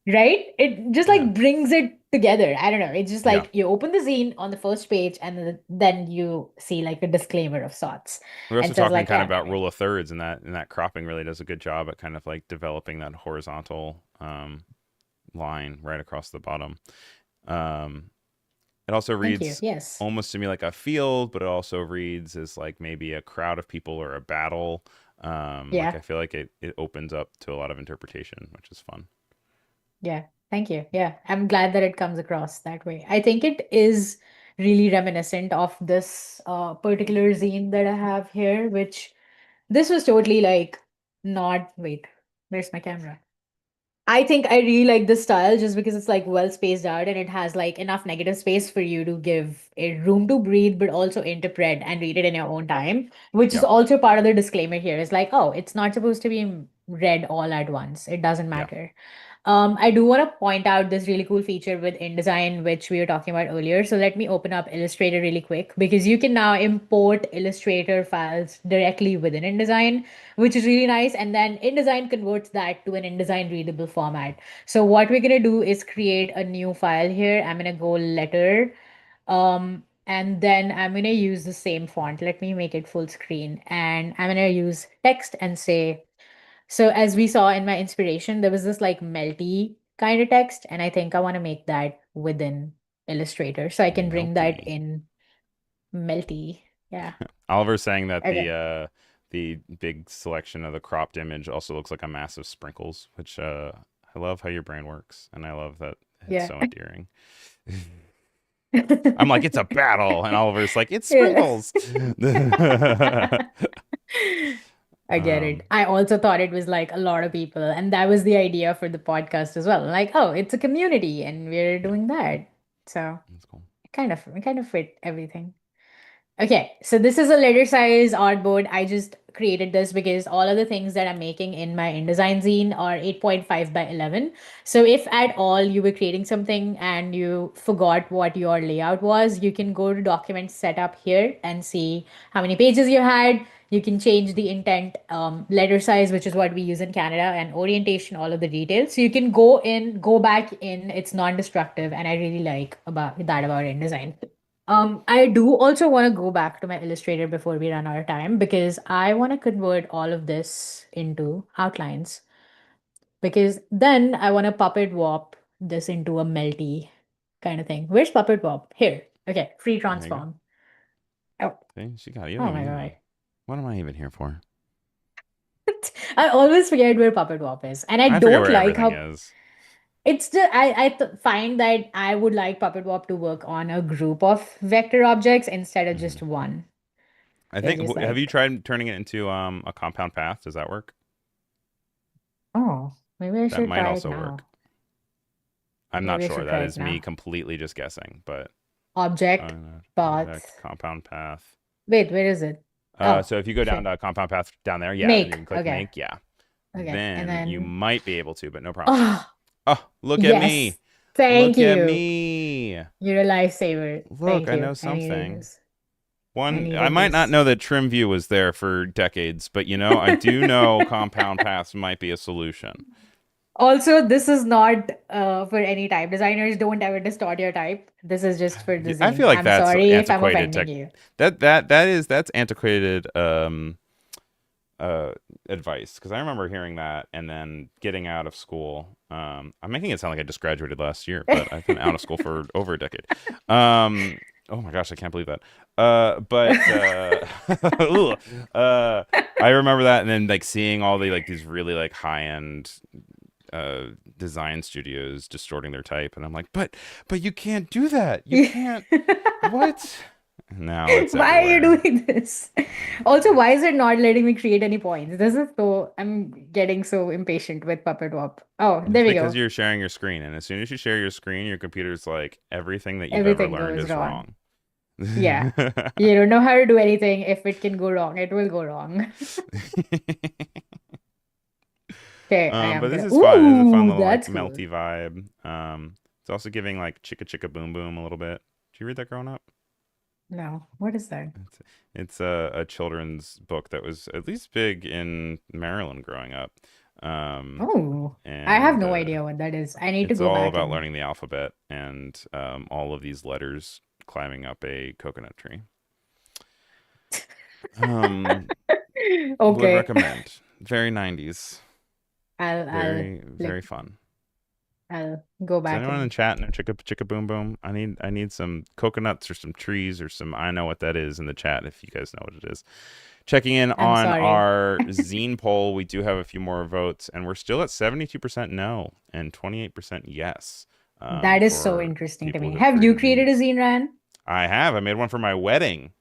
right. It just Yeah. like brings it together. I don't know. It's just Yeah. like you open the zine on the first page and then you see like a disclaimer of sorts. We're also And so I was talking like, kind yeah, of about maybe. rule of thirds, and that cropping really does a good job at kind of like developing that horizontal line right across the bottom. Um, it also Thank you. reads Yes. almost to me like a field, but it also reads as like maybe a crowd of people or a battle. Like Yeah. I feel like it opens up to a lot of interpretation, which is fun. Yeah. Thank you. Yeah. I'm glad that it comes across that way. I think it is really reminiscent of this particular zine that I have here, which this was totally like not, wait, where's my camera? I think I really like this style just because it's like well spaced out and it has like enough negative space for you to give it room to breathe, but also interpret and read it in your own time, which is Yeah. also part of the disclaimer here. It's like, oh, it's not supposed to be read all at once. It doesn't Yeah. matter. I do want to point out this really cool feature with InDesign, which we were talking about earlier. So let me open up Illustrator really quick because you can now import Illustrator files directly within InDesign, which is really nice. And then InDesign converts that to an InDesign readable format. So what we're gonna do is create a new file here. I'm gonna go letter, and then I'm gonna use the same font. Let me make it full screen, and I'm gonna use text and say so as we saw in my inspiration, there was this like melty kind of text, and I think I want to make that within Illustrator. So I can bring that Melty. in melty. Yeah. Oliver's saying that Okay. the big selection of the cropped image also looks like a mass of sprinkles, which I love how your brain works, and I love that it's Yeah. so endearing. I'm like, it's a battle, and Oliver's like, it's Yeah. sprinkles. I get it. um, I also thought it was like a lot of people, and that was the idea for the podcast as well. Like, oh, it's a community, and we're yeah, doing that. So that's cool. it kind of fit everything. Okay, so this is a letter size artboard. I just created this because all of the things that I'm making in my InDesign zine are 8.5 by 11. So if at all you were creating something and you forgot what your layout was, you can go to document setup here and see how many pages you had. You can change the intent, letter size, which is what we use in Canada, and orientation, all of the details. So you can go back in. It's non-destructive, and I really like about that about InDesign. I do also want to go back to my Illustrator before we run out of time because I want to convert all of this into outlines because then I want to puppet warp this into a melty kind of thing. Where's puppet warp? Here. Okay, free There you go. transform. Oh, See, she got you. oh Don't my even need god. me. What am I even here for? I always forget where puppet warp is, and I I forget don't where like everything how is. it's the find that I would like puppet warp to work on a group of vector objects instead of Hmm. just one. I It's think. just Have you like, tried turning it into a compound path? Does that work? oh, maybe I That should might try it also work. now. I'm not Maybe I sure. should That try it is me now. completely just guessing, but Object, object path. compound path. Wait, where is it? Oh, So if you go down shit. to compound path down there, yeah, and Make. then click Okay. make, yeah, Okay. And then you then, might be able to, but no promises. oh, Oh, look at yes. me. Thank Look at you. me. You're a lifesaver. Look, Thank I know you. I needed something. this. I I needed might not this. know that trim view was there for decades, but I do know compound paths might be a solution. Also, this is not for any type. Designers don't ever distort your type. This is just for the I zine. feel like I'm that's sorry if I'm antiquated offending tech. you. That's antiquated uh advice because I remember hearing that and then getting out of school. I'm making it sound like I just graduated last year, but I've been out of school for over a decade. Oh my gosh, I can't believe that. But ugh. I remember that and then like seeing all the like these really like high end uh design studios distorting their type and I'm like, but you can't do that. You can't what? Now it's Why are you everywhere. doing this? Also, why is it not letting me create any points? This is so, I'm getting so impatient with Puppet Wop. Oh, It's there we because go. you're sharing your screen, and as soon as you share your screen, your computer's like, everything that you've ever Everything learned goes is wrong. wrong. Yeah. You don't know how to do anything. If it can go wrong, it will go wrong. Okay, I am But this gonna. is fun. It's a fun Ooh, little like that's cool. melty vibe. It's also giving like chicka chicka boom boom a little bit. Did you read that growing up? No, what is that? It's a children's book that was at least big in Maryland growing up. Um, Oh, I have and no idea what that is. I need to It's go all back about and. learning the alphabet and all of these letters climbing up a coconut tree. Um, would Okay, recommend. Very 90s. I'll Very like fun. I'll go Is back anyone in and. chat know chicka chicka boom boom? I need some coconuts or some trees or some I know what that is in the chat if you guys know what it is. Checking in I'm on sorry. our zine poll, we do have a few more votes and we're still at 72% no and 28% yes That is so for interesting to people me. who have Have you created created a zines. zine, Ryan? I have. I made one for my wedding,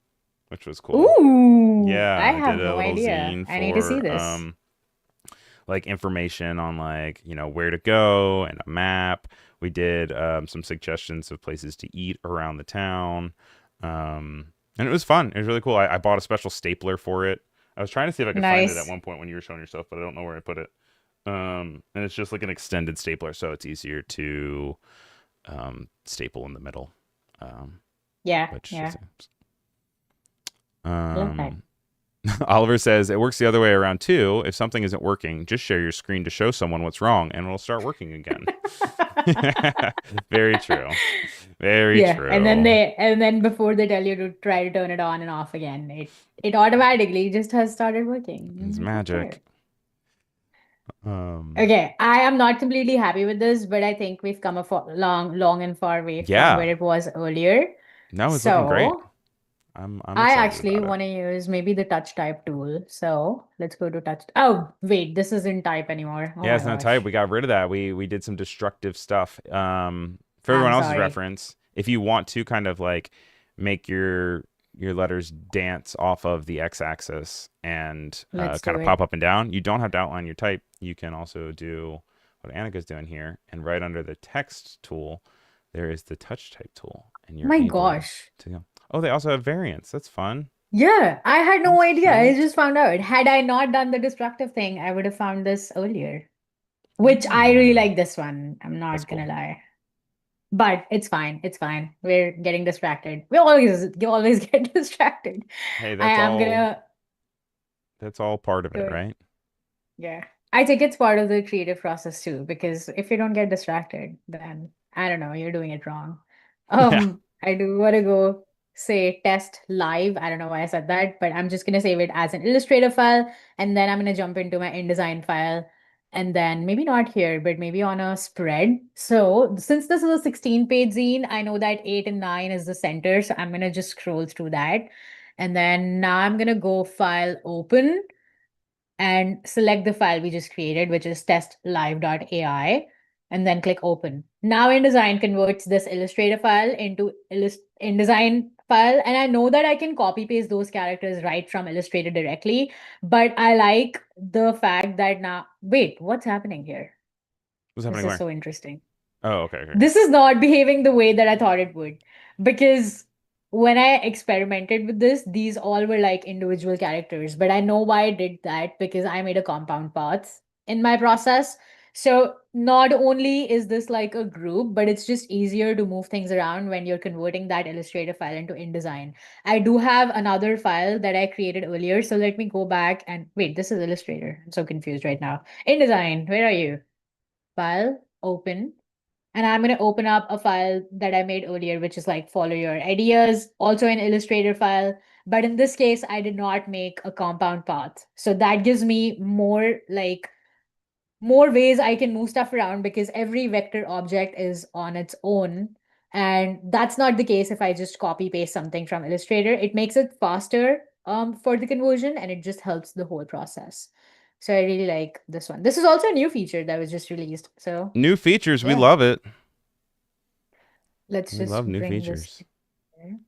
which was cool. Ooh, Yeah, I I did have a no little idea. zine I need to see for this. like information on like, where to go and a map. We did some suggestions of places to eat around the town. And it was fun. It was really cool. I bought a special stapler for it. I was trying to see if I could find it at Nice. one point when you were showing yourself, but I don't know where I put it. And it's just like an extended stapler, so it's easier to staple in the middle. Um, Yeah, which is yeah. I love that. um Oliver says it works the other way around too. If something isn't working, just share your screen to show someone what's wrong and it'll start working again. Very true. Very Yeah, true. and then before they tell you to try to turn it on and off again, it automatically just has started working. It's I'm like, okay. magic. Um Okay, I am not completely happy with this, but I think we've come a long and far way from where yeah. it was earlier. No, it's looking great. So I'm I excited actually about it. want to use maybe the touch type tool. So let's go to touch. Oh, wait, this isn't type anymore. Oh Yeah, my it's not type. gosh. We got rid of that. We did some destructive stuff. For everyone I'm else's sorry. reference, if you want to kind of like make your letters dance off of the x-axis and Let's kind do of pop it. up and down, you don't have to outline your type. You can also do what Anika's doing here, and right under the text tool, there is the touch type tool, and you're My able gosh. to go. Oh, they also have variants. That's fun. Yeah, I had no That's idea. I cute. just found out. Had I not done the destructive thing, I would have found this earlier. Which I really Ah, like this one. I'm that's not gonna cool. lie. But it's fine. It's fine. We're getting distracted. We always get distracted. Hey, I am gonna that's all part of do it, it. right? Yeah. I think it's part of the creative process too, because if you don't get distracted, then I don't know, you're doing it wrong. Yeah. I do want to go say test live. I don't know why I said that, but I'm just gonna save it as an Illustrator file, and then I'm gonna jump into my InDesign file, and then maybe not here, but maybe on a spread. So since this is a 16-page zine, I know that 8 and 9 is the center, so I'm gonna just scroll through that. And then now I'm gonna go file open and select the file we just created, which is testlive.ai, and then click open. Now InDesign converts this Illustrator file into InDesign file, and I know that I can copy paste those characters right from Illustrator directly, but I like the fact that now, wait, what's happening here? What's This happening is where? so interesting. Oh, okay, okay, okay. This is not behaving the way that I thought it would. Because when I experimented with this, these all were like individual characters. But I know why I did that because I made a compound path in my process. So not only is this like a group, but it's just easier to move things around when you're converting that Illustrator file into InDesign. I do have another file that I created earlier. So let me go back and wait, this is Illustrator. I'm so confused right now. InDesign, where are you? File, open, and I'm going to open up a file that I made earlier, which is like follow your ideas, also an Illustrator file. But in this case, I did not make a compound path. So that gives me more ways I can move stuff around because every vector object is on its own. And that's not the case if I just copy paste something from Illustrator. It makes it faster for the conversion and it just helps the whole process. So I really like this one. This is also a new feature that was just released. So New features. We yeah. love it. Let's We love just new bring this features. here.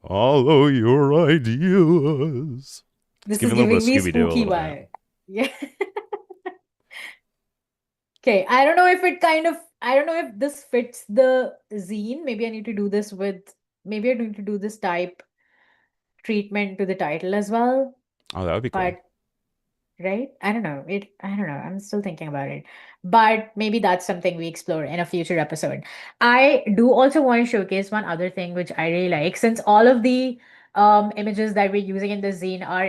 Follow your ideas. It's This is giving a little giving bit of me Scooby Doo a spooky little bit. vibe. Yeah. Okay. I don't know if I don't know if this fits the zine. Maybe I need to do this with, maybe I need to do this type treatment to the title as well. Oh, that would be cool. But right? I don't know. I don't know. I'm still thinking about it. But maybe that's something we explore in a future episode. I do also want to showcase one other thing which I really like. Since all of the images that we're using in the zine are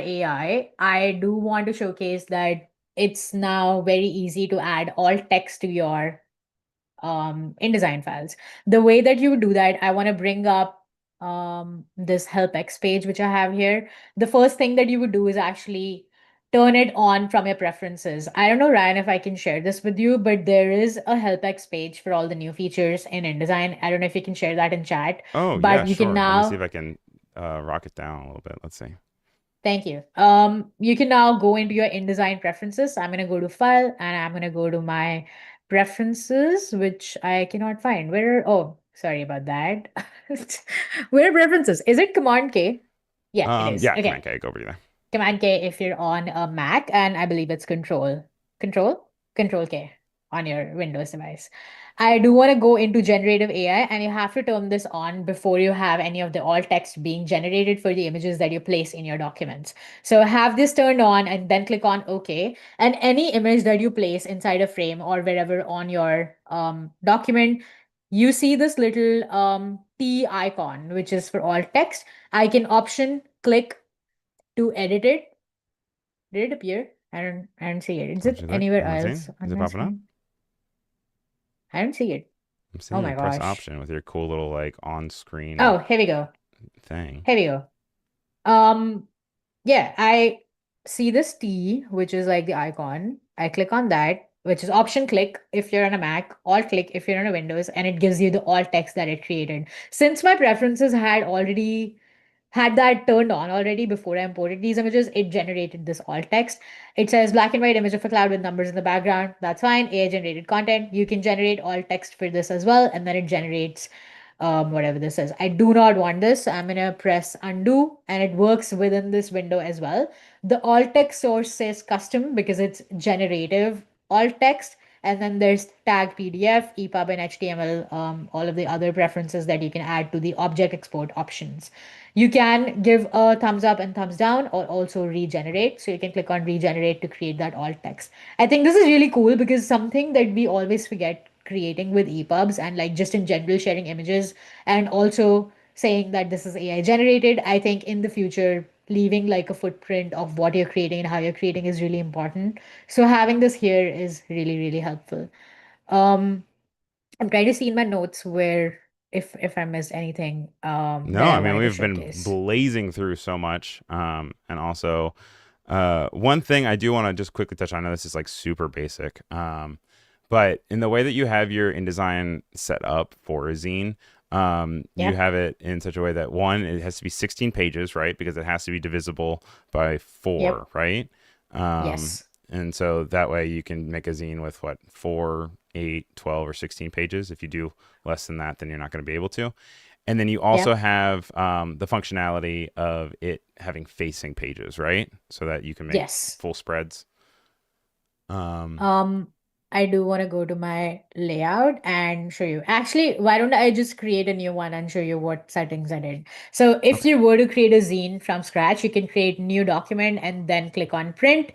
I do want to showcase that it's now very easy to add alt text to your InDesign files. The way that you do that, I want to bring up this help X page which I have here. The first thing that you would do is actually turn it on from your preferences. I don't know, Ryan, if I can share this with you, but there is a help X page for all the new features in InDesign. I don't know if you can share that in chat, Oh, yeah, but you can sure. Let me see if now. I can rock it down a little bit. Let's see. Thank you. You can now go into your InDesign preferences. I'm gonna go to File and I'm gonna go to my preferences, which I cannot find. Oh, sorry about that. Where are preferences? Is it Command K? Yeah, it is. Yeah, Command Okay. K, go over there. Command K if you're on a Mac, and I believe it's Control K on your Windows device. I do want to go into generative AI, and you have to turn this on before you have any of the alt text being generated for the images that you place in your documents. So have this turned on and then click on OK. And any image that you place inside a frame or wherever on your document, you see this little T icon, which is for alt text. I can option click to edit it. Did it appear? I don't see it. Is Let's it see, look. anywhere Let me see. else Is on it my popping up? screen? I don't see it. I'm Oh seeing you my press gosh. Option with your cool little like on-screen Oh, here we go. thing. Here we go. Um, yeah, I see this T, which is like the icon. I click on that, which is option click if you're on a Mac, alt click if you're on a Windows, and it gives you the alt text that it created. Since my preferences had that turned on already before I imported these images, it generated this alt text. It says black and white image of a cloud with numbers in the background. That's fine. AI generated content. You can generate alt text for this as well, and then it generates whatever this is. I do not want this. I'm gonna press undo, and it works within this window as well. The alt text source says custom because it's generative alt text. And then there's tag PDF, EPUB, and HTML, all of the other preferences that you can add to the object export options. You can give a thumbs up and thumbs down or also regenerate. So you can click on regenerate to create that alt text. I think this is really cool because something that we always forget creating with EPUBs and like just in general sharing images and also saying that this is AI generated. I think in the future, leaving like a footprint of what you're creating and how you're creating is really important. So having this here is really, really helpful. Um, I'm trying to see in my notes where if I missed anything No, that I I mean wanted to we've been showcase. blazing through so much, and also one thing I do want to just quickly touch on. I know this is like super basic, but in the way that you have your InDesign set up for a zine, you Yeah. have it in such a way that one, it has to be 16 pages, right? Because it has to be divisible by Yep. four, right? Um, Yes. and so that way you can make a zine with what, 4, 8, 12, or 16 pages. If you do less than that, then you're not going to be able to. And then you also Yep. have the functionality of it having facing pages, right? So that you can make Yes. full spreads. Um, Um, I do want to go to my layout and show you. Actually, why don't I just create a new one and show you what settings I did? So if okay. you were to create a zine from scratch, you can create new document and then click on print.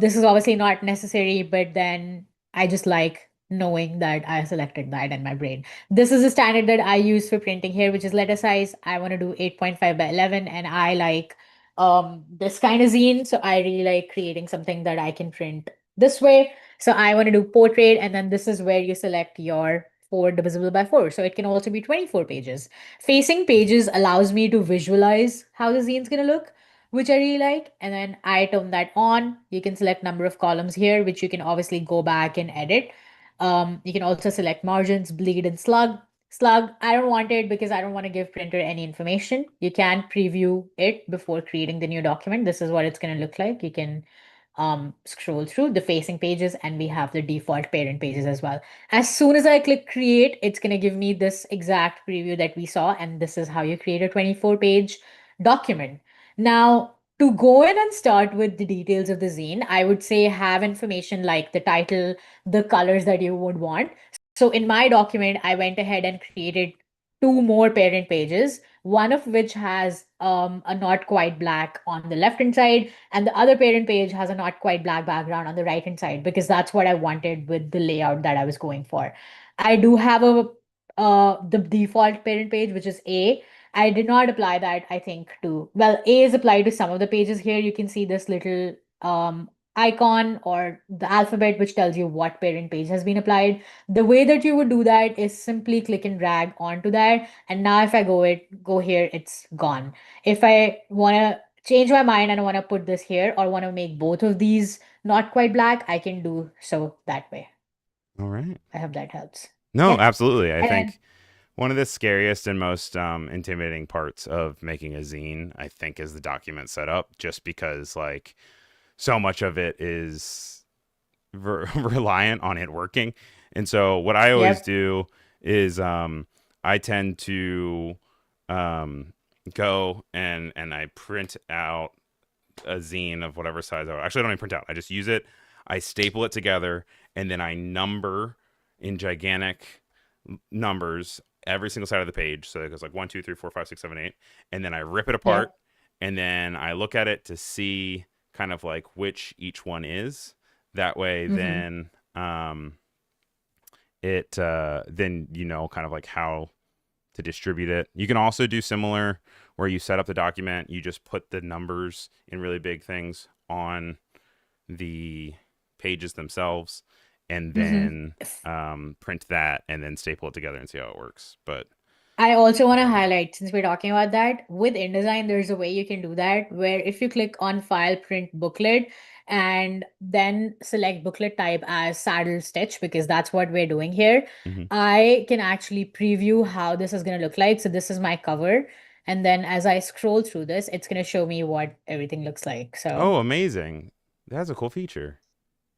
This is obviously not necessary, but then I just like knowing that I selected that in my brain. This is a standard that I use for printing here, which is letter size. I want to do 8.5 by 11 and I like this kind of zine. So I really like creating something that I can print this way. So I want to do portrait, and then this is where you select your 4 divisible by 4. So it can also be 24 pages. Facing pages allows me to visualize how the zine's going to look, which I really like. And then I turn that on. You can select number of columns here, which you can obviously go back and edit. You can also select margins, bleed, and slug. Slug, I don't want it because I don't want to give printer any information. You can preview it before creating the new document. This is what it's going to look like. You can scroll through the facing pages and we have the default parent pages as well. As soon as I click create, it's going to give me this exact preview that we saw. And this is how you create a 24-page document. Now, to go in and start with the details of the zine, I would say have information like the title, the colors that you would want. So in my document, I went ahead and created 2 more parent pages, one of which has a not quite black on the left hand side, and the other parent page has a not quite black background on the right hand side because that's what I wanted with the layout that I was going for. I do have a the default parent page, which is A. I did not apply that, I think, to, well, A is applied to some of the pages here. You can see this little icon or the alphabet, which tells you what parent page has been applied. The way that you would do that is simply click and drag onto that. And now if I go here, it's gone. If I want to change my mind and I want to put this here or want to make both of these not quite black, I can do so that way. All right. I hope that helps. No, Yeah. absolutely. I And then, think one of the scariest and most intimidating parts of making a zine, I think, is the document setup, just because like so much of it is reliant on it working. And so what I always yep. do is I tend to um, go and I print out a zine of whatever size I actually I don't even print out. I just use it. I staple it together and then I number in gigantic numbers every single side of the page. So it goes like 1, 2, 3, 4, 5, 6, 7, 8, and then I rip it apart Yep. and then I look at it to see kind of like which each one is. That way, Mm-hmm. then it then you know kind of like how to distribute it. You can also do similar where you set up the document, you just put the numbers in really big things on the pages themselves, and Mm-hmm. then print that and then staple it together and see how it works. But I also want to um, highlight, since we're talking about that, with InDesign, there's a way you can do that where if you click on File, Print Booklet, and then select booklet type as saddle stitch, because that's what we're doing here, mhm. I can actually preview how this is going to look like. So this is my cover. And then as I scroll through this, it's going to show me what everything looks like. So Oh, amazing! That's a cool feature.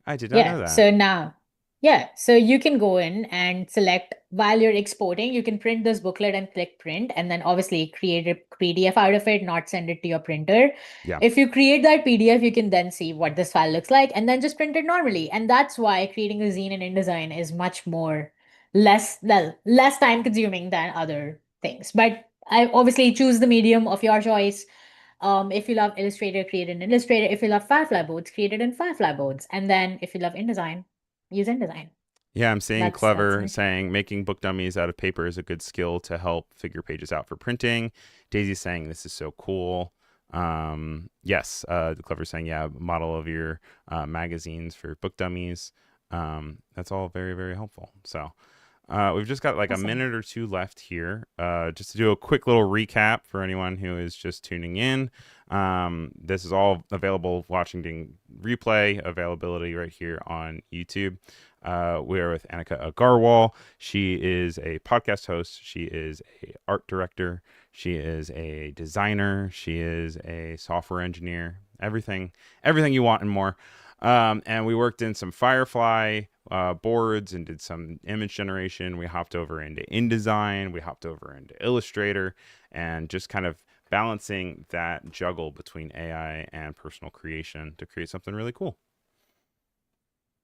I did not yeah. know that. So now, Yeah, so you can go in and select while you're exporting, you can print this booklet and click print, and then obviously create a PDF out of it, not send it to your printer. Yeah. If you create that PDF, you can then see what this file looks like and then just print it normally. And that's why creating a zine in InDesign is much more less time consuming than other things. But I obviously choose the medium of your choice. If you love Illustrator, create an Illustrator. If you love Firefly Boards, create it in Firefly Boards. And then if you love InDesign, use InDesign. Yeah, I'm seeing That's Clever it. saying making book dummies out of paper is a good skill to help figure pages out for printing. Daisy's saying this is so cool. Yes, the Clever saying, yeah, model of your magazines for book dummies. That's all very, very helpful. So we've just got like a Awesome. minute or two left here. Just to do a quick little recap for anyone who is just tuning in. This is all available watching replay availability right here on YouTube. We are with Anika Aggarwal. She is a podcast host. She is a art director. She is a designer. She is a software engineer. Everything you want and more. And we worked in some Firefly boards and did some image generation. We hopped over into InDesign. We hopped over into Illustrator, and just kind of balancing that juggle between AI and personal creation to create something really cool.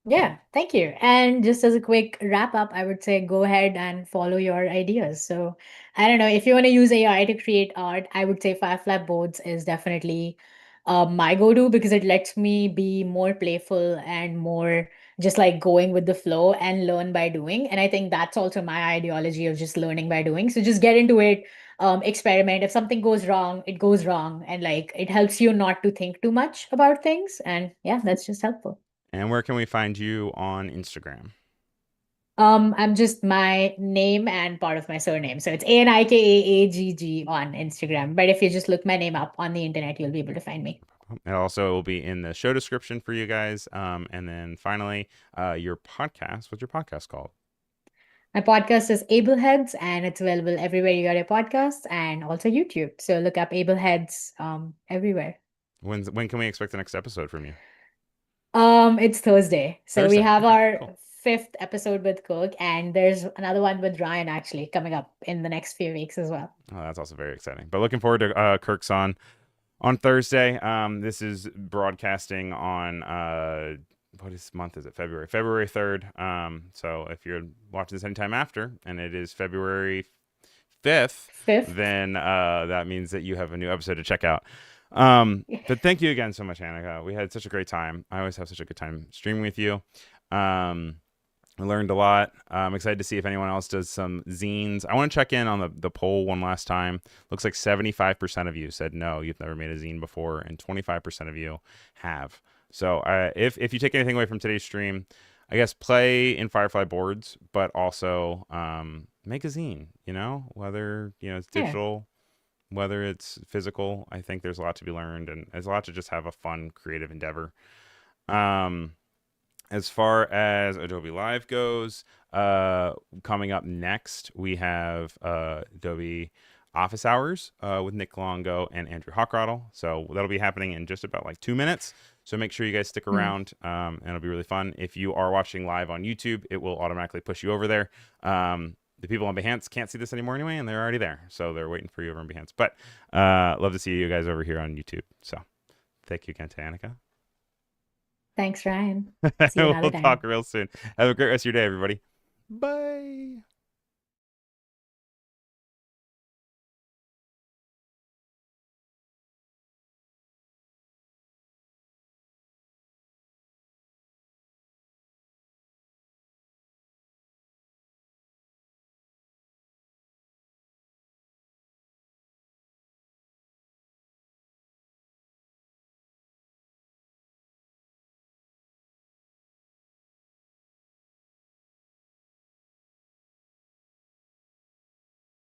Yeah, thank you. And just as a quick wrap up, I would say go ahead and follow your ideas. So, I don't know, if you want to use AI to create art, I would say Firefly Boards is definitely my go-to because it lets me be more playful and more just like going with the flow and learn by doing. And I think that's also my ideology of just learning by doing. So just get into it, experiment. If something goes wrong, it goes wrong. And like it helps you not to think too much about things. And yeah, that's just helpful. And where can we find you on Instagram? I'm just my name and part of my surname. So it's Anikagg on Instagram. But if you just look my name up on the internet, you'll be able to find me. It also will be in the show description for you guys. And then finally, your podcast. What's your podcast called? My podcast is Ableheads and it's available everywhere you got your podcasts and also YouTube. So look up Ableheads everywhere. When can we expect the next episode from you? It's Thursday. So we Thursday. have Okay, our cool. fifth episode with Cook, and there's another one with Ryan actually coming up in the next few weeks as well. Oh, that's also very exciting. But looking forward to Kirk's on Thursday. This is broadcasting on what is month is it? February 3rd. So if you're watching this anytime after, and it is February 5th, Fifth. then that means that you have a new episode to check out. But thank you again so much, Anika. We had such a great time. I always have such a good time streaming with you. Um, I learned a lot. I'm excited to see if anyone else does some zines. I want to check in on the poll one last time. Looks like 75% of you said no, you've never made a zine before, and 25% of you have. So if you take anything away from today's stream, I guess play in Firefly boards, but also make a zine. Whether it's Yeah. digital, whether it's physical. I think there's a lot to be learned, and there's a lot to just have a fun, creative endeavor. Um, as far as Adobe Live goes, coming up next, we have Adobe Office Hours with Nick Longo and Andrew Hockrottle. So that'll be happening in just about like 2 minutes. So make sure you guys stick Hmm. around, and it'll be really fun. If you are watching live on YouTube, it will automatically push you over there. The people on Behance can't see this anymore anyway, and they're already there. So they're waiting for you over on Behance. But love to see you guys over here on YouTube. So thank you again to Anika. Thanks, Ryan. See you another We'll talk time. real soon. Have a great rest of your day, everybody. Bye.